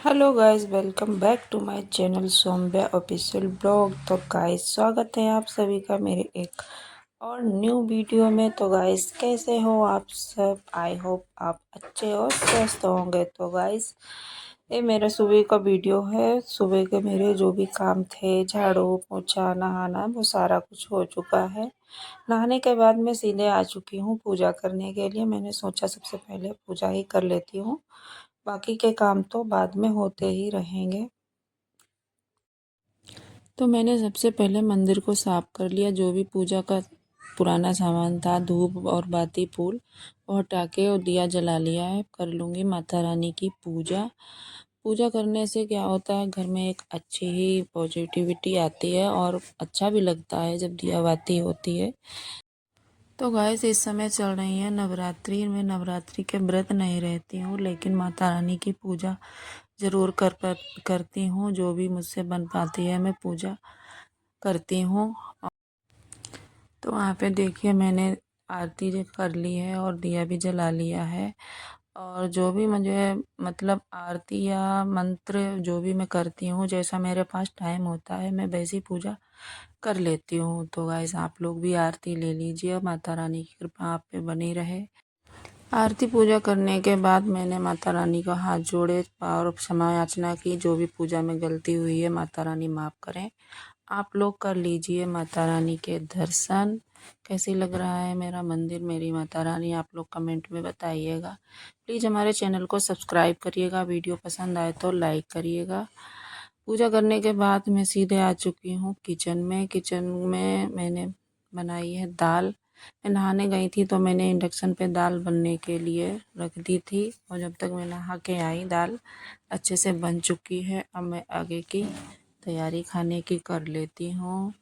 Hello guys, welcome back to my channel Soumya official blog. तो guys, स्वागत है आप सभी का मेरे एक और न्यू वीडियो में। तो गाइस, कैसे हो आप सब? आई होप आप अच्छे और स्वस्थ होंगे। तो गाइस, ये मेरा सुबह का वीडियो है। सुबह के मेरे जो भी काम थे, झाड़ू पोछा नहाना, वो सारा कुछ हो चुका है। नहाने के बाद मैं सीधे आ चुकी हूँ पूजा करने के लिए। मैंने सोचा सबसे पहले पूजा ही कर लेती हूँ, बाकी के काम तो बाद में होते ही रहेंगे। तो मैंने सबसे पहले मंदिर को साफ कर लिया। जो भी पूजा का पुराना सामान था, धूप और बाती फूल, वो हटा के और दिया जला लिया है। कर लूँगी माता रानी की पूजा। पूजा करने से क्या होता है, घर में एक अच्छी ही पॉजिटिविटी आती है और अच्छा भी लगता है जब दिया बाती होती है। तो गाइस, इस समय चल रही है नवरात्रि। मैं नवरात्रि के व्रत नहीं रहती हूँ, लेकिन माता रानी की पूजा ज़रूर करती हूँ। जो भी मुझसे बन पाती है मैं पूजा करती हूँ। तो वहाँ पे देखिए, मैंने आरती जो कर ली है और दिया भी जला लिया है। और जो भी मुझे मतलब आरती या मंत्र जो भी मैं करती हूँ, जैसा मेरे पास टाइम होता है मैं वैसी पूजा कर लेती हूँ। तो गाइस, आप लोग भी आरती ले लीजिए। माता रानी की कृपा आप पे बनी रहे। आरती पूजा करने के बाद मैंने माता रानी का हाथ जोड़े और क्षमा याचना की। जो भी पूजा में गलती हुई है, माता रानी माफ़ करें। आप लोग कर लीजिए माता रानी के दर्शन। कैसे लग रहा है मेरा मंदिर, मेरी माता रानी, आप लोग कमेंट में बताइएगा। प्लीज़ हमारे चैनल को सब्सक्राइब करिएगा। वीडियो पसंद आए तो लाइक करिएगा। पूजा करने के बाद मैं सीधे आ चुकी हूँ किचन में। किचन में मैंने बनाई है दाल। मैं नहाने गई थी तो मैंने इंडक्शन पे दाल बनने के लिए रख दी थी, और जब तक मैं नहा के आई दाल अच्छे से बन चुकी है। अब मैं आगे की तैयारी खाने की कर लेती हूँ।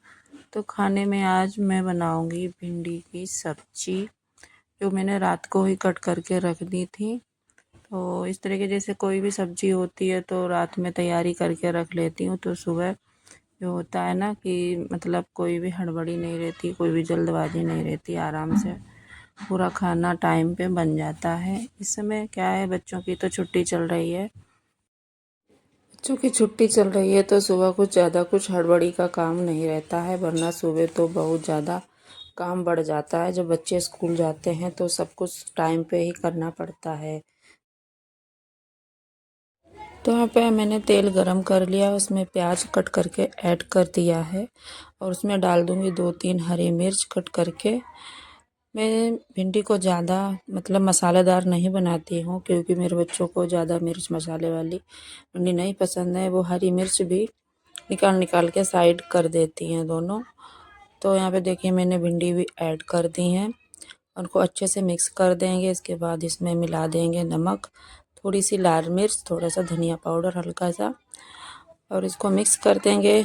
तो खाने में आज मैं बनाऊँगी भिंडी की सब्जी, जो मैंने रात को ही कट करके रख दी थी। तो इस तरह के जैसे कोई भी सब्ज़ी होती है तो रात में तैयारी करके रख लेती हूँ, तो सुबह जो होता है ना कि मतलब कोई भी हड़बड़ी नहीं रहती, कोई भी जल्दबाजी नहीं रहती, आराम से पूरा खाना टाइम पे बन जाता है। इस समय क्या है, बच्चों की तो छुट्टी चल रही है। बच्चों की छुट्टी चल रही है तो सुबह कुछ ज़्यादा कुछ हड़बड़ी का काम नहीं रहता है, वरना सुबह तो बहुत ज़्यादा काम बढ़ जाता है। जब बच्चे स्कूल जाते हैं तो सब कुछ टाइम पे ही करना पड़ता है। तो यहाँ पे मैंने तेल गरम कर लिया, उसमें प्याज कट करके ऐड कर दिया है और उसमें डाल दूँगी 2-3 हरी मिर्च कट करके। मैं भिंडी को ज़्यादा मतलब मसालेदार नहीं बनाती हूँ, क्योंकि मेरे बच्चों को ज़्यादा मिर्च मसाले वाली भिंडी नहीं पसंद है। वो हरी मिर्च भी निकाल निकाल के साइड कर देती हैं दोनों। तो यहाँ पे देखिए, मैंने भिंडी भी ऐड कर दी हैं। उनको अच्छे से मिक्स कर देंगे। इसके बाद इसमें मिला देंगे नमक, थोड़ी सी लाल मिर्च, थोड़ा सा धनिया पाउडर हल्का सा, और इसको मिक्स कर देंगे।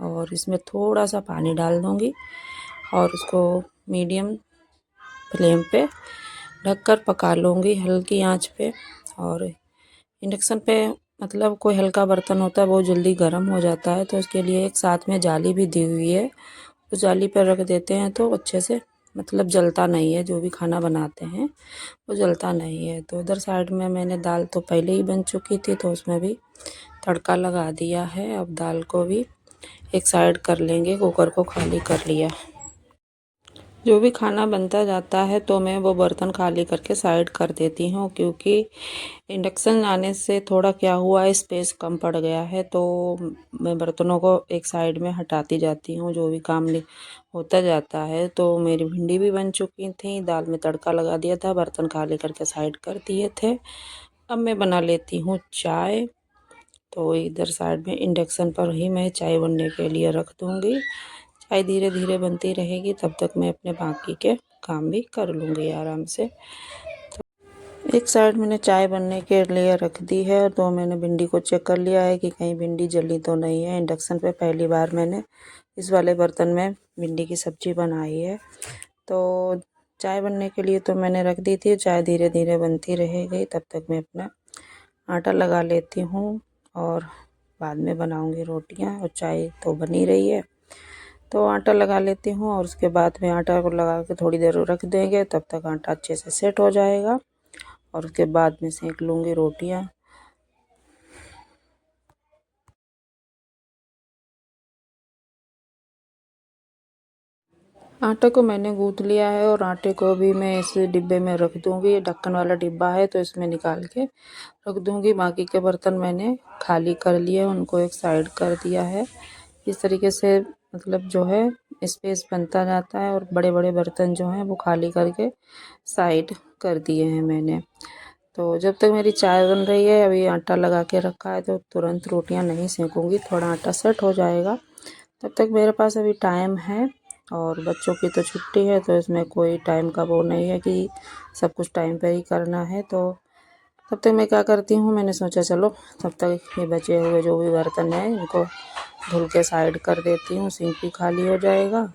और इसमें थोड़ा सा पानी डाल दूँगी और उसको मीडियम फ्लेम पे ढककर पका लूँगी हल्की आंच पे। और इंडक्शन पे मतलब कोई हल्का बर्तन होता है, वो जल्दी गर्म हो जाता है, तो उसके लिए एक साथ में जाली भी दी हुई है। उस जाली पर रख देते हैं तो अच्छे से मतलब जलता नहीं है। जो भी खाना बनाते हैं वो जलता नहीं है। तो उधर साइड में मैंने दाल तो पहले ही बन चुकी थी, तो उसमें भी तड़का लगा दिया है। अब दाल को भी एक साइड कर लेंगे, कुकर को खाली कर लिया। जो भी खाना बनता जाता है तो मैं वो बर्तन खाली करके साइड कर देती हूँ, क्योंकि इंडक्शन आने से थोड़ा क्या हुआ है, स्पेस कम पड़ गया है। तो मैं बर्तनों को एक साइड में हटाती जाती हूँ, जो भी काम होता जाता है। तो मेरी भिंडी भी बन चुकी थी, दाल में तड़का लगा दिया था, बर्तन खाली करके साइड कर दिए थे। अब मैं बना लेती हूँ चाय। तो इधर साइड में इंडक्शन पर ही मैं चाय बनने के लिए रख दूँगी। चाय धीरे धीरे बनती रहेगी, तब तक मैं अपने बाकी के काम भी कर लूँगी आराम से। एक साइड मैंने चाय बनने के लिए रख दी है, तो मैंने भिंडी को चेक कर लिया है कि कहीं भिंडी जली तो नहीं है। इंडक्शन पे पहली बार मैंने इस वाले बर्तन में भिंडी की सब्ज़ी बनाई है। तो चाय बनने के लिए तो मैंने रख दी थी, चाय धीरे धीरे बनती रहेगी, तब तक मैं अपना आटा लगा लेती हूँ और बाद में बनाऊँगी रोटियाँ। और चाय तो बनी रही है, तो आटा लगा लेती हूँ और उसके बाद में आटा को लगा के थोड़ी देर रख देंगे, तब तक आटा अच्छे से सेट हो जाएगा। और उसके बाद में सेक लूँगी रोटियाँ। आटे को मैंने गूँथ लिया है और आटे को भी मैं इस डिब्बे में रख दूँगी। ढक्कन वाला डिब्बा है तो इसमें निकाल के रख दूँगी। बाकी के बर्तन मैंने खाली कर लिए, उनको एक साइड कर दिया है। इस तरीके से मतलब जो है स्पेस बनता जाता है और बड़े बड़े बर्तन जो हैं वो खाली करके साइड कर दिए हैं मैंने। तो जब तक मेरी चाय बन रही है, अभी आटा लगा के रखा है तो तुरंत रोटियां नहीं सेकूँगी, थोड़ा आटा सेट हो जाएगा। तब तक मेरे पास अभी टाइम है और बच्चों की तो छुट्टी है तो इसमें कोई टाइम का वो नहीं है कि सब कुछ टाइम पे ही करना है। तो तब तक मैं क्या करती हूँ, मैंने सोचा चलो तब तक ये बचे हुए जो भी बर्तन हैं इनको धुल के साइड कर देती हूँ। सिंक भी खाली हो जाएगा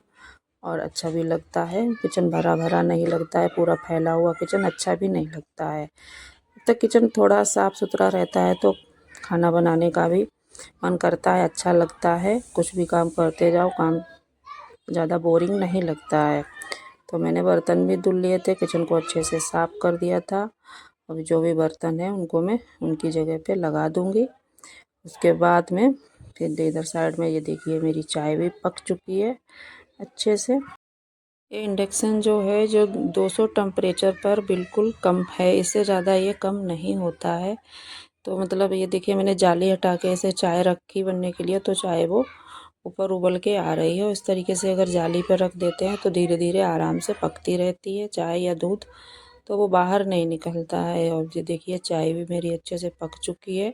और अच्छा भी लगता है। किचन भरा भरा नहीं लगता है, पूरा फैला हुआ किचन अच्छा भी नहीं लगता है। जब तक किचन थोड़ा साफ़ सुथरा रहता है तो खाना बनाने का भी मन करता है, अच्छा लगता है। कुछ भी काम करते जाओ, काम ज़्यादा बोरिंग नहीं लगता है। तो मैंने बर्तन भी धुल लिए थे, किचन को अच्छे से साफ़ कर दिया था। अभी जो भी बर्तन है उनको मैं उनकी जगह पे लगा दूँगी। उसके बाद में फिर इधर साइड में ये देखिए मेरी चाय भी पक चुकी है अच्छे से। ये इंडक्शन जो है जो 200 टेम्परेचर पर बिल्कुल कम है, इससे ज़्यादा ये कम नहीं होता है। तो मतलब ये देखिए मैंने जाली हटा के ऐसे चाय रखी बनने के लिए तो चाय वो ऊपर उबल के आ रही है। इस तरीके से अगर जाली पर रख देते हैं तो धीरे धीरे आराम से पकती रहती है चाय या दूध, तो वो बाहर नहीं निकलता है। और ये देखिए चाय भी मेरी अच्छे से पक चुकी है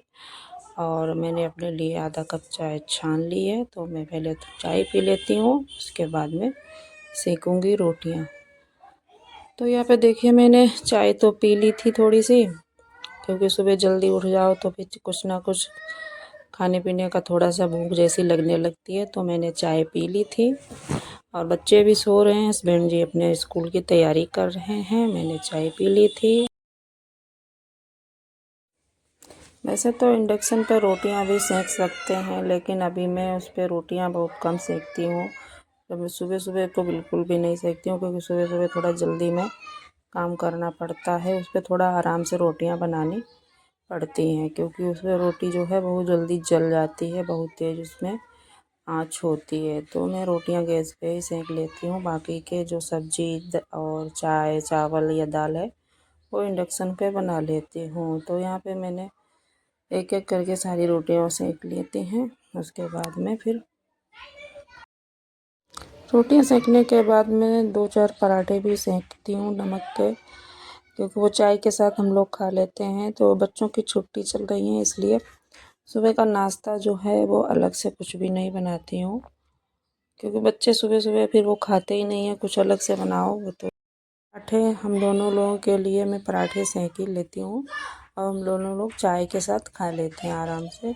और मैंने अपने लिए आधा कप चाय छान ली है। तो मैं पहले तो चाय पी लेती हूँ, उसके बाद में सेकूँगी रोटियाँ। तो यहाँ पे देखिए मैंने चाय तो पी ली थी थोड़ी सी, क्योंकि सुबह जल्दी उठ जाओ तो फिर कुछ ना कुछ खाने पीने का थोड़ा सा भूख जैसी लगने लगती है। तो मैंने चाय पी ली थी और बच्चे भी सो रहे हैं, हस्बैंड जी अपने स्कूल की तैयारी कर रहे हैं। मैंने चाय पी ली थी। वैसे तो इंडक्शन पर रोटियां भी सेक सकते हैं, लेकिन अभी मैं उस पर रोटियां बहुत कम सेकती हूँ। जब सुबह सुबह तो बिल्कुल भी नहीं सेकती हूँ, क्योंकि सुबह सुबह थोड़ा जल्दी में काम करना पड़ता है। उस पर थोड़ा आराम से रोटियां बनानी पड़ती हैं, क्योंकि उसमें रोटी जो है बहुत जल्दी जल जाती है, बहुत तेज़ उसमें आँच होती है। तो मैं रोटियां गैस पे ही सेक लेती हूँ। बाकी के जो सब्जी और चाय चावल या दाल है वो इंडक्शन पे बना लेती हूँ। तो यहाँ पे मैंने एक एक करके सारी रोटियां सेक लेती हैं। उसके बाद में फिर रोटियां सेकने के बाद में 2-4 पराठे भी सेकती हूँ नमक के, क्योंकि वो चाय के साथ हम लोग खा लेते हैं। तो बच्चों की छुट्टी चल रही है, इसलिए सुबह का नाश्ता जो है वो अलग से कुछ भी नहीं बनाती हूँ, क्योंकि बच्चे सुबह सुबह फिर वो खाते ही नहीं है, कुछ अलग से बनाओ। वो तो पराठे हम दोनों लोगों के लिए मैं पराठे सेक ही लेती हूँ और हम दोनों लोग चाय के साथ खा लेते हैं आराम से।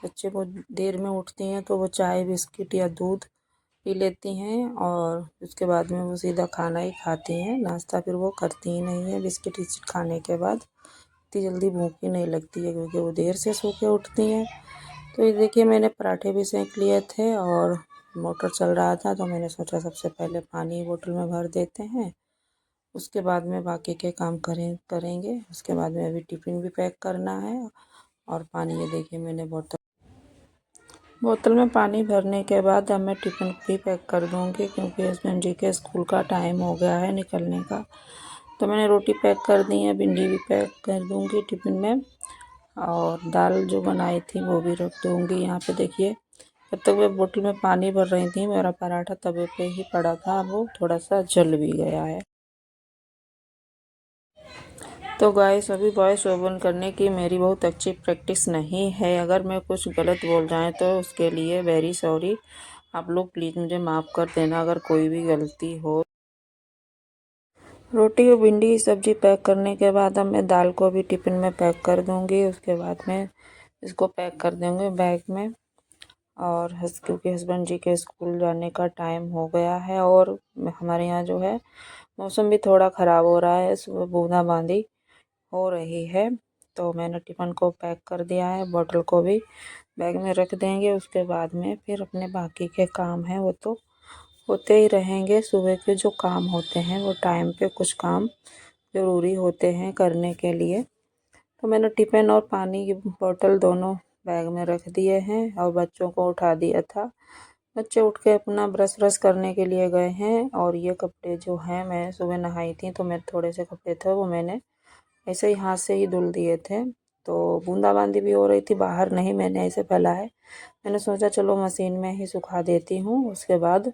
बच्चे बहुत देर में उठती हैं तो वो चाय बिस्किट या दूध पी लेती हैं और उसके बाद में वो सीधा खाना ही खाती हैं। नाश्ता फिर वो करती ही नहीं है। बिस्किट विस्किट खाने के बाद इतनी जल्दी भूख ही नहीं लगती है, क्योंकि वो देर से सो के उठती हैं। तो ये देखिए मैंने पराठे भी सेक लिए थे और मोटर चल रहा था, तो मैंने सोचा सबसे पहले पानी बोतल में भर देते हैं, उसके बाद में बाकी के काम करेंगे। उसके बाद में अभी टिफ़िन भी पैक करना है और पानी ये देखिए मैंने बोतल में पानी भरने के बाद अब मैं टिफ़िन भी पैक कर दूँगी, क्योंकि हस्बैंड जी के स्कूल का टाइम हो गया है निकलने का। तो मैंने रोटी पैक कर दी है, भिंडी भी पैक कर दूँगी टिफ़िन में और दाल जो बनाई थी वो भी रख दूँगी यहाँ पे। देखिए जब तक मैं बोतल में पानी भर रही थी मेरा पराठा तवे पे ही पड़ा था, वो थोड़ा सा जल भी गया है। तो गाइस अभी वॉइस ओवन करने की मेरी बहुत अच्छी प्रैक्टिस नहीं है। अगर मैं कुछ गलत बोल जाए तो उसके लिए वेरी सॉरी। आप लोग प्लीज़ मुझे माफ़ कर देना अगर कोई भी गलती हो। रोटी और भिंडी की सब्ज़ी पैक करने के बाद अब मैं दाल को भी टिफ़िन में पैक कर दूँगी। उसके बाद में इसको पैक कर देंगे बैग में। और क्योंकि हस्बैंड जी के स्कूल जाने का टाइम हो गया है और हमारे यहाँ जो है मौसम भी थोड़ा ख़राब हो रहा है, सुबह बूंदाबांदी हो रही है। तो मैंने टिफ़िन को पैक कर दिया है, बॉटल को भी बैग में रख देंगे। उसके बाद में फिर अपने बाकी के काम हैं वो तो होते ही रहेंगे। सुबह के जो काम होते हैं वो टाइम पे कुछ काम ज़रूरी होते हैं करने के लिए। तो मैंने टिफ़िन और पानी की बोतल दोनों बैग में रख दिए हैं और बच्चों को उठा दिया था। बच्चे उठ के अपना ब्रश व्रश करने के लिए गए हैं। और ये कपड़े जो हैं, मैं सुबह नहाई थी तो मेरे थोड़े से कपड़े थे वो मैंने ऐसे ही हाथ से ही धुल दिए थे। तो बूंदाबांदी भी हो रही थी बाहर, नहीं मैंने ऐसे फैला है। मैंने सोचा चलो मशीन में ही सुखा देती हूँ, उसके बाद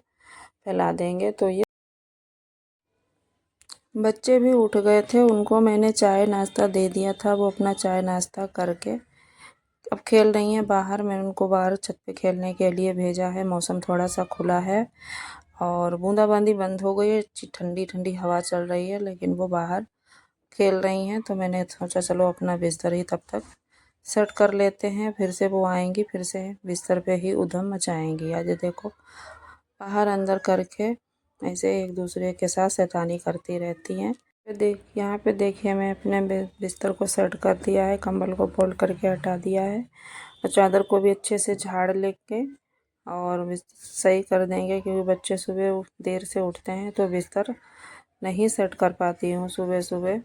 फैला देंगे। तो ये बच्चे भी उठ गए थे, उनको मैंने चाय नाश्ता दे दिया था। वो अपना चाय नाश्ता करके अब खेल रही हैं बाहर। मैंने उनको बाहर छत पे खेलने के लिए भेजा है। मौसम थोड़ा सा खुला है और बूंदाबांदी बंद हो गई है। ठंडी ठंडी हवा चल रही है, लेकिन वो बाहर खेल रही हैं। तो मैंने सोचा चलो अपना बिस्तर ही तब तक सेट कर लेते हैं, फिर से वो आएंगी, फिर से बिस्तर पे ही उधम मचाएंगी। आज देखो बाहर अंदर करके ऐसे एक दूसरे के साथ शैतानी करती रहती हैं। यहाँ पे देखिए मैं अपने बिस्तर को सेट कर दिया है, कंबल को फोल्ड करके हटा दिया है और चादर को भी अच्छे से झाड़ लेके और सही कर देंगे, क्योंकि बच्चे सुबह देर से उठते हैं तो बिस्तर नहीं सेट कर पाती हूँ सुबह सुबह।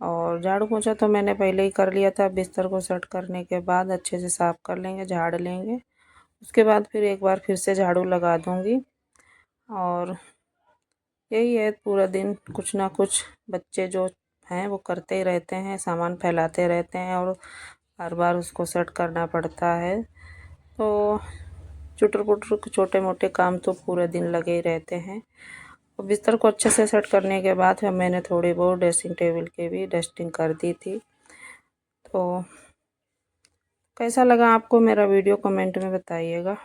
और झाड़ू पोछा तो मैंने पहले ही कर लिया था। बिस्तर को सेट करने के बाद अच्छे से साफ़ कर लेंगे, झाड़ लेंगे, उसके बाद फिर एक बार फिर से झाड़ू लगा दूँगी। और यही है, पूरा दिन कुछ ना कुछ बच्चे जो हैं वो करते ही रहते हैं, सामान फैलाते रहते हैं और बार बार उसको सेट करना पड़ता है। तो चुटर पुटर छोटे मोटे काम तो पूरे दिन लगे ही रहते हैं। और बिस्तर को अच्छे से सेट करने के बाद मैंने थोड़ी बहुत ड्रेसिंग टेबल की भी डस्टिंग कर दी थी। तो कैसा लगा आपको मेरा वीडियो कमेंट में बताइएगा।